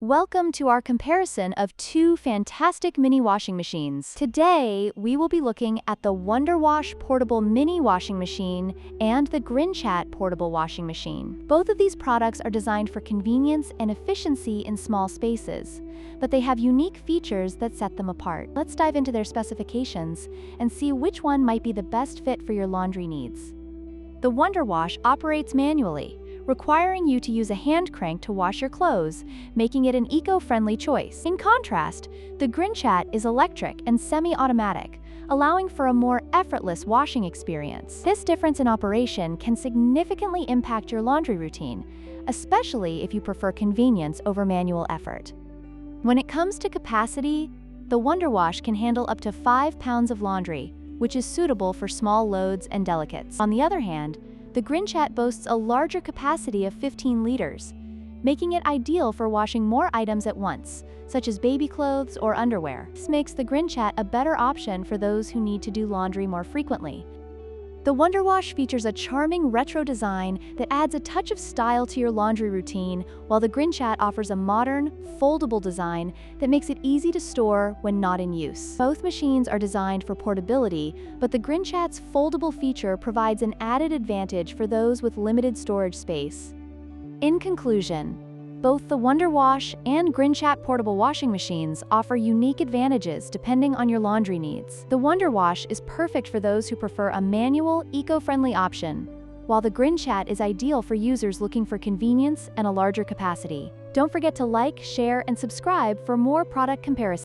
Welcome to our comparison of two fantastic mini washing machines. Today, we will be looking at the WonderWash Portable Mini Washing Machine and the GrinChat Portable Washing Machine. Both of these products are designed for convenience and efficiency in small spaces, but they have unique features that set them apart. Let's dive into their specifications and see which one might be the best fit for your laundry needs. The WonderWash operates manually, requiring you to use a hand crank to wash your clothes, making it an eco-friendly choice. In contrast, the GrinChat is electric and semi-automatic, allowing for a more effortless washing experience. This difference in operation can significantly impact your laundry routine, especially if you prefer convenience over manual effort. When it comes to capacity, the WonderWash can handle up to 5 pounds of laundry, which is suitable for small loads and delicates. On the other hand, the GrinChat boasts a larger capacity of 15 liters, making it ideal for washing more items at once, such as baby clothes or underwear. This makes the GrinChat a better option for those who need to do laundry more frequently. The WonderWash features a charming retro design that adds a touch of style to your laundry routine, while the GrinChat offers a modern, foldable design that makes it easy to store when not in use. Both machines are designed for portability, but the GrinChat's foldable feature provides an added advantage for those with limited storage space. In conclusion, both the WonderWash and GrinChat portable washing machines offer unique advantages depending on your laundry needs. The WonderWash is perfect for those who prefer a manual, eco-friendly option, while the GrinChat is ideal for users looking for convenience and a larger capacity. Don't forget to like, share, and subscribe for more product comparisons.